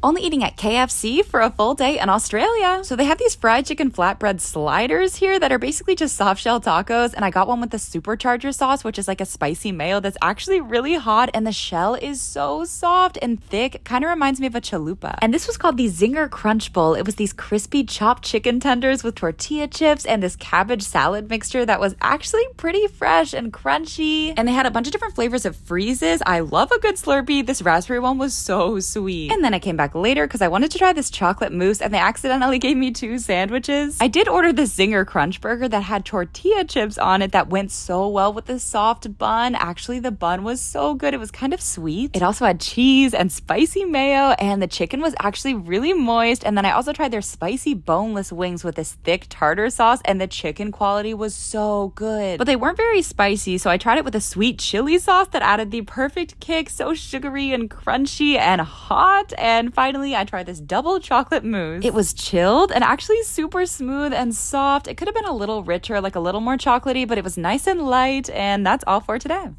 Only eating at KFC for a full day in Australia. So they have these fried chicken flatbread sliders here that are basically just soft shell tacos, and I got one with the supercharger sauce, which is like a spicy mayo that's actually really hot, and the shell is so soft and thick, kind of reminds me of a chalupa. And this was called the Zinger Crunch Bowl. It was these crispy chopped chicken tenders with tortilla chips and this cabbage salad mixture that was actually pretty fresh and crunchy. And they had a bunch of different flavors of freezes. I love a good Slurpee. This raspberry one was so sweet. And then I came back later because I wanted to try this chocolate mousse, and they accidentally gave me 2 sandwiches. I did order the Zinger Crunch Burger that had tortilla chips on it that went so well with the soft bun. Actually, the bun was so good. It was kind of sweet. It also had cheese and spicy mayo, and the chicken was actually really moist. And then I also tried their spicy boneless wings with this thick tartar sauce, and the chicken quality was so good. But they weren't very spicy, so I tried it with a sweet chili sauce that added the perfect kick, so sugary and crunchy and hot. And finally, I tried this double chocolate mousse. It was chilled and actually super smooth and soft. It could have been a little richer, like a little more chocolatey, but it was nice and light. And that's all for today.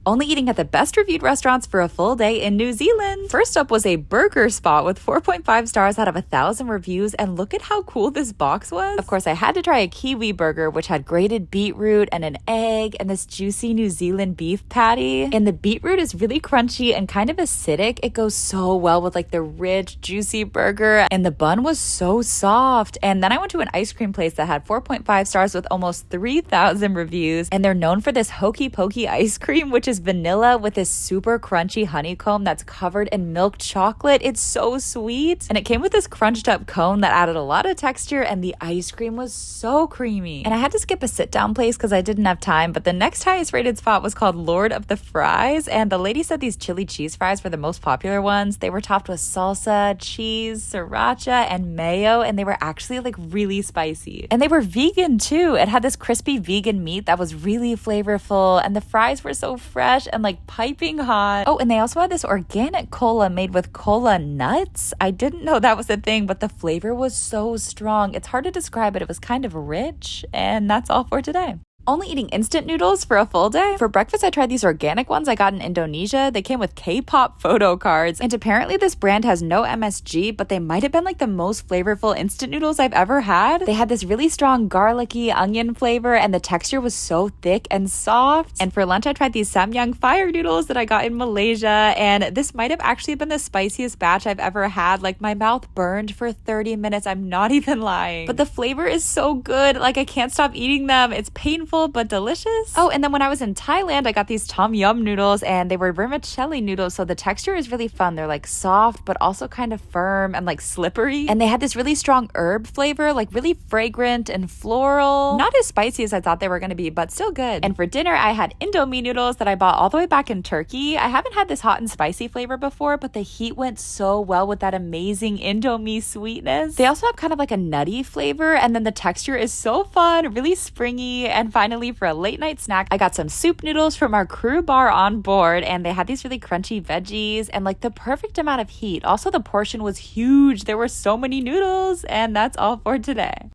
Only eating at the best reviewed restaurants for a full day in New Zealand. First up was a burger spot with 4.5 stars out of 1,000 reviews, and look at how cool this box was. Of course, I had to try a kiwi burger, which had grated beetroot and an egg and this juicy New Zealand beef patty. And the beetroot is really crunchy and kind of acidic. It goes so well with like the rich, juicy burger, and the bun was so soft. And then I went to an ice cream place that had 4.5 stars with almost 3,000 reviews, and they're known for this hokey pokey ice cream, which is vanilla with this super crunchy honeycomb that's covered in milk chocolate. It's so sweet. And it came with this crunched up cone that added a lot of texture, and the ice cream was so creamy. And I had to skip a sit down place because I didn't have time, but the next highest rated spot was called Lord of the Fries, and the lady said these chili cheese fries were the most popular ones. They were topped with salsa, cheese, sriracha, and mayo, and they were actually like really spicy. And they were vegan too. It had this crispy vegan meat that was really flavorful, and the fries were so fresh and like piping hot. Oh, and they also had this organic cola made with cola nuts. I didn't know that was a thing, but the flavor was so strong. It's hard to describe it. It was kind of rich. And that's all for today. Only eating instant noodles for a full day. For breakfast, I tried these organic ones I got in Indonesia. They came with K-pop photo cards, and apparently this brand has no MSG, but they might have been like the most flavorful instant noodles I've ever had. They had this really strong garlicky onion flavor, and the texture was so thick and soft. And for lunch, I tried these Samyang fire noodles that I got in Malaysia, and this might have actually been the spiciest batch I've ever had. Like, my mouth burned for 30 minutes. I'm not even lying. But the flavor is so good. Like, I can't stop eating them. It's painful but delicious. Oh, and then when I was in Thailand, I got these tom yum noodles, and they were vermicelli noodles, so the texture is really fun. They're like soft but also kind of firm and like slippery, and they had this really strong herb flavor, like really fragrant and floral. Not as spicy as I thought they were going to be, but still good. And for dinner, I had Indomie noodles that I bought all the way back in Turkey. I haven't had this hot and spicy flavor before, but the heat went so well with that amazing Indomie sweetness. They also have kind of like a nutty flavor, and then the texture is so fun, really springy. And finally, for a late night snack, I got some soup noodles from our crew bar on board, and they had these really crunchy veggies and like the perfect amount of heat. Also, the portion was huge. There were so many noodles, and that's all for today.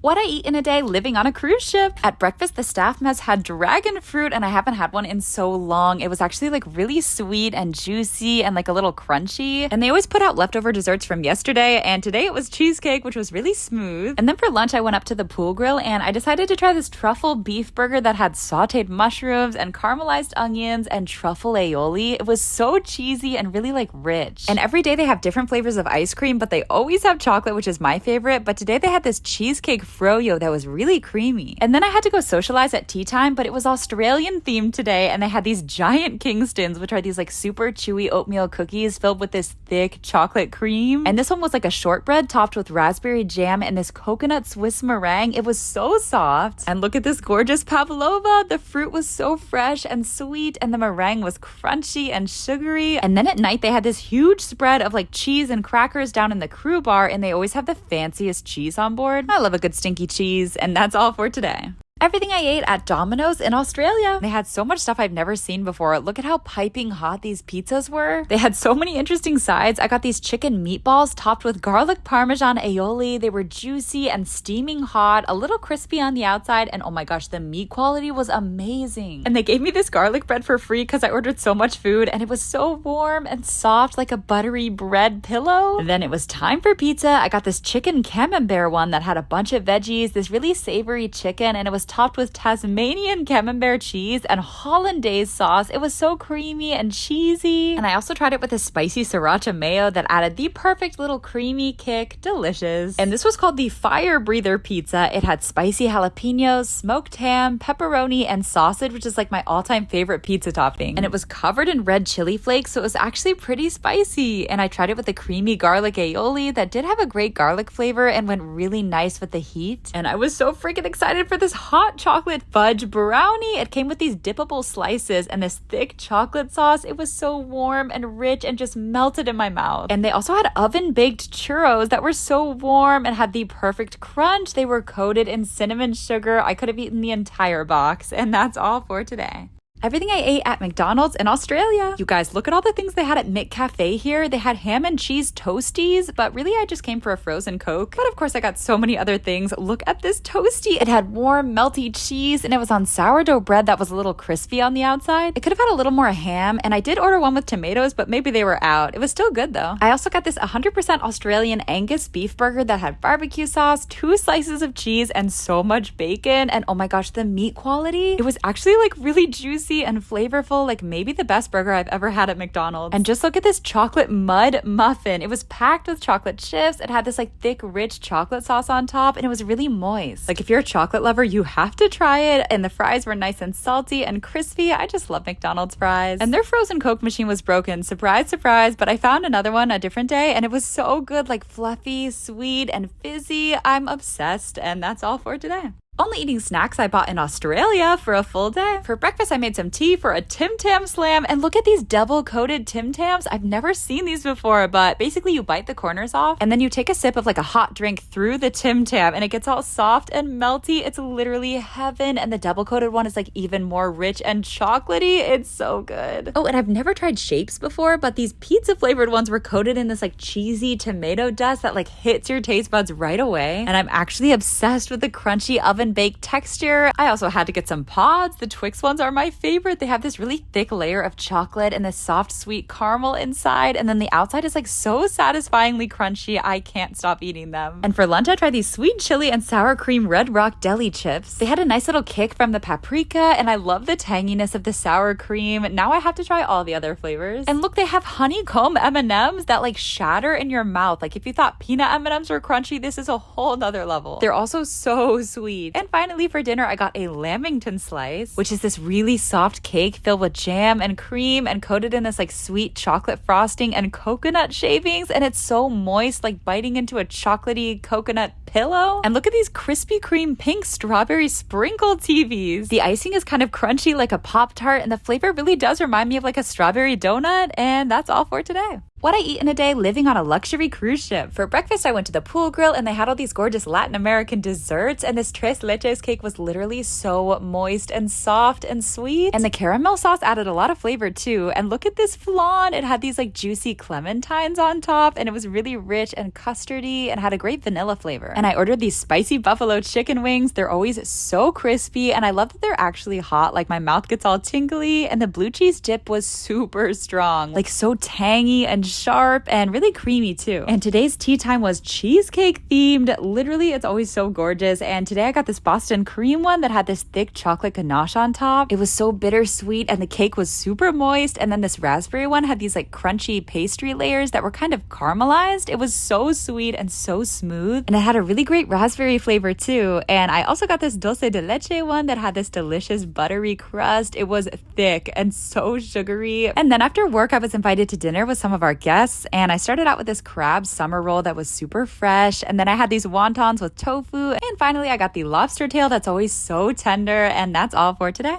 What I eat in a day living on a cruise ship. At breakfast, the staff mess had dragon fruit, and I haven't had one in so long. It was actually like really sweet and juicy and like a little crunchy. And they always put out leftover desserts from yesterday, and today it was cheesecake, which was really smooth. And then for lunch, I went up to the pool grill, and I decided to try this truffle beef burger that had sauteed mushrooms and caramelized onions and truffle aioli. It was so cheesy and really like rich. And every day they have different flavors of ice cream, but they always have chocolate, which is my favorite. But today they had this cheesecake froyo that was really creamy. And then I had to go socialize at tea time, but it was Australian themed today, and they had these giant Kingstons, which are these like super chewy oatmeal cookies filled with this thick chocolate cream. And this one was like a shortbread topped with raspberry jam and this coconut Swiss meringue. It was so soft. And look at this gorgeous pavlova. The fruit was so fresh and sweet, and the meringue was crunchy and sugary. And then at night, they had this huge spread of like cheese and crackers down in the crew bar, and they always have the fanciest cheese on board. I love a good stinky cheese, and that's all for today. Everything I ate at Domino's in Australia. They had so much stuff I've never seen before. Look at how piping hot these pizzas were. They had so many interesting sides. I got these chicken meatballs topped with garlic parmesan aioli. They were juicy and steaming hot, a little crispy on the outside, and oh my gosh, the meat quality was amazing. And they gave me this garlic bread for free because I ordered so much food, and it was so warm and soft like a buttery bread pillow. Then it was time for pizza. I got this chicken camembert one that had a bunch of veggies, this really savory chicken, and it was topped with Tasmanian camembert cheese and hollandaise sauce. It was so creamy and cheesy. And I also tried it with a spicy sriracha mayo that added the perfect little creamy kick. Delicious. And this was called the Fire Breather Pizza. It had spicy jalapenos, smoked ham, pepperoni, and sausage, which is like my all-time favorite pizza topping. And it was covered in red chili flakes, so it was actually pretty spicy. And I tried it with a creamy garlic aioli that did have a great garlic flavor and went really nice with the heat. And I was so freaking excited for this hot chocolate fudge brownie. It came with these dippable slices and this thick chocolate sauce. It was so warm and rich and just melted in my mouth. And they also had oven baked churros that were so warm and had the perfect crunch. They were coated in cinnamon sugar. I could have eaten the entire box. And that's all for today. Everything I ate at McDonald's in Australia. You guys, look at all the things they had at McCafe here. They had ham and cheese toasties, but really I just came for a frozen Coke. But of course I got so many other things. Look at this toasty. It had warm, melty cheese, and it was on sourdough bread that was a little crispy on the outside. It could have had a little more ham, and I did order one with tomatoes, but maybe they were out. It was still good though. I also got this 100% Australian Angus beef burger that had barbecue sauce, 2 slices of cheese, and so much bacon. And oh my gosh, the meat quality. It was actually like really juicy and flavorful, like maybe the best burger I've ever had at McDonald's. And just look at this chocolate mud muffin. It was packed with chocolate chips. It had this like thick, rich chocolate sauce on top, and it was really moist. Like if you're a chocolate lover, you have to try it. And the fries were nice and salty and crispy. I just love McDonald's fries. And their frozen Coke machine was broken. Surprise, surprise. But I found another one a different day, and it was so good, like fluffy, sweet, and fizzy. I'm obsessed. And that's all for today. Only eating snacks I bought in Australia for a full day. For breakfast, I made some tea for a Tim Tam Slam, and look at these double-coated Tim Tams. I've never seen these before, but basically you bite the corners off, and then you take a sip of like a hot drink through the Tim Tam, and it gets all soft and melty. It's literally heaven, and the double-coated one is like even more rich and chocolatey. It's so good. Oh, and I've never tried shapes before, but these pizza-flavored ones were coated in this like cheesy tomato dust that like hits your taste buds right away, and I'm actually obsessed with the crunchy oven baked texture. I also had to get some pods. The Twix ones are my favorite. They have this really thick layer of chocolate and this soft sweet caramel inside, and then the outside is like so satisfyingly crunchy. I can't stop eating them. And for lunch I tried these sweet chili and sour cream Red Rock deli chips. They had a nice little kick from the paprika, and I love the tanginess of the sour cream. Now I have to try all the other flavors. And look, they have honeycomb M&Ms that like shatter in your mouth. Like if you thought peanut M&Ms were crunchy, this is a whole nother level. They're also so sweet. And finally for dinner, I got a lamington slice, which is this really soft cake filled with jam and cream and coated in this like sweet chocolate frosting and coconut shavings. And it's so moist, like biting into a chocolatey coconut pillow. And look at these Krispy Kreme pink strawberry sprinkle TVs. The icing is kind of crunchy like a Pop-Tart, and the flavor really does remind me of like a strawberry donut. And that's all for today. What I eat in a day living on a luxury cruise ship. For breakfast, I went to the pool grill, and they had all these gorgeous Latin American desserts, and this tres leches cake was literally so moist and soft and sweet. And the caramel sauce added a lot of flavor too. And look at this flan. It had these like juicy clementines on top, and it was really rich and custardy and had a great vanilla flavor. And I ordered these spicy buffalo chicken wings. They're always so crispy, and I love that they're actually hot. Like my mouth gets all tingly, and the blue cheese dip was super strong, like so tangy and sharp and really creamy too. And today's tea time was cheesecake themed. Literally, it's always so gorgeous. And today I got this Boston cream one that had this thick chocolate ganache on top. It was so bittersweet, and the cake was super moist. And then this raspberry one had these like crunchy pastry layers that were kind of caramelized. It was so sweet and so smooth, and it had a really great raspberry flavor too. And I also got this dulce de leche one that had this delicious buttery crust. It was thick and so sugary. And then after work, I was invited to dinner with some of our guests, and I started out with this crab summer roll that was super fresh, and then I had these wontons with tofu, and finally I got the lobster tail that's always so tender. And that's all for today.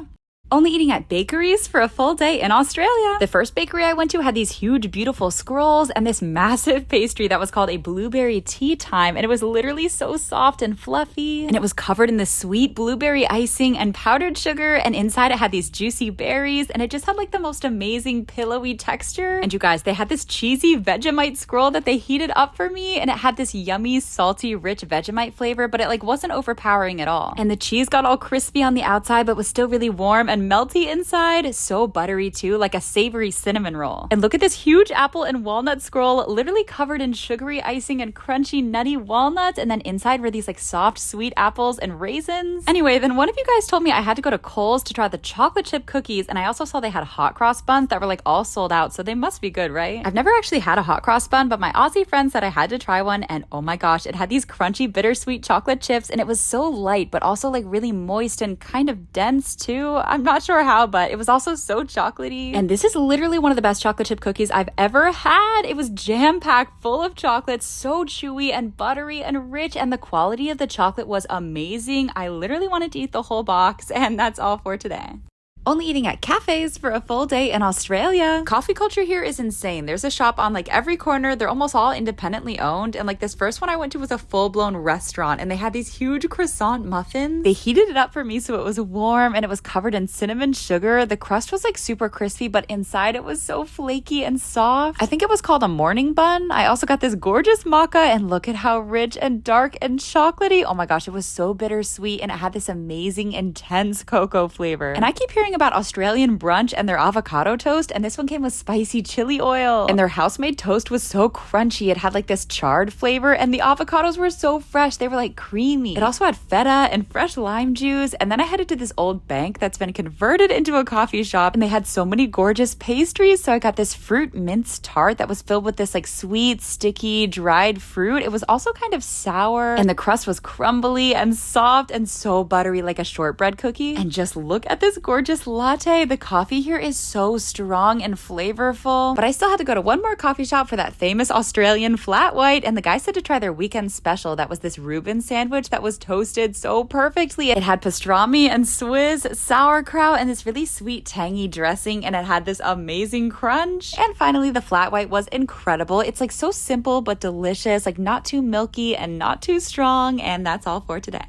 Only eating at bakeries for a full day in Australia. The first bakery I went to had these huge, beautiful scrolls and this massive pastry that was called a blueberry tea time, and it was literally so soft and fluffy, and it was covered in this sweet blueberry icing and powdered sugar, and inside it had these juicy berries, and it just had like the most amazing pillowy texture. And you guys, they had this cheesy Vegemite scroll that they heated up for me, and it had this yummy, salty, rich Vegemite flavor, but it like wasn't overpowering at all. And the cheese got all crispy on the outside, but was still really warm and melty inside. So buttery too, like a savory cinnamon roll. And look at this huge apple and walnut scroll, literally covered in sugary icing and crunchy nutty walnuts, and then inside were these like soft sweet apples and raisins. Anyway, then one of you guys told me I had to go to Kohl's to try the chocolate chip cookies, and I also saw they had hot cross buns that were like all sold out, so they must be good, right? I've never actually had a hot cross bun, but my Aussie friend said I had to try one, and oh my gosh, it had these crunchy bittersweet chocolate chips, and it was so light but also like really moist and kind of dense too. I'm not sure how, but it was also so chocolatey. And this is literally one of the best chocolate chip cookies I've ever had. It was jam-packed full of chocolate, so chewy and buttery and rich, and the quality of the chocolate was amazing. I literally wanted to eat the whole box, and that's all for today. Only eating at cafes for a full day in Australia. Coffee culture here is insane. There's a shop on like every corner. They're almost all independently owned. And like this first one I went to was a full-blown restaurant, and they had these huge croissant muffins. They heated it up for me so it was warm, and it was covered in cinnamon sugar. The crust was like super crispy, but inside it was so flaky and soft. I think it was called a morning bun. I also got this gorgeous maca, and look at how rich and dark and chocolatey. Oh my gosh, it was so bittersweet, and it had this amazing intense cocoa flavor. And I keep hearing about Australian brunch and their avocado toast, and this one came with spicy chili oil, and their house-made toast was so crunchy. It had like this charred flavor, and the avocados were so fresh. They were like creamy. It also had feta and fresh lime juice. And then I headed to this old bank that's been converted into a coffee shop, and they had so many gorgeous pastries. So I got this fruit mince tart that was filled with this like sweet, sticky, dried fruit. It was also kind of sour, and the crust was crumbly and soft and so buttery, like a shortbread cookie. And just look at this gorgeous latte. The coffee here is so strong and flavorful. But I still had to go to one more coffee shop for that famous Australian flat white, and the guy said to try their weekend special. That was this Reuben sandwich that was toasted so perfectly. It had pastrami and Swiss, sauerkraut, and this really sweet tangy dressing, and it had this amazing crunch. And finally, the flat white was incredible. It's like so simple but delicious, like not too milky and not too strong, and that's all for today.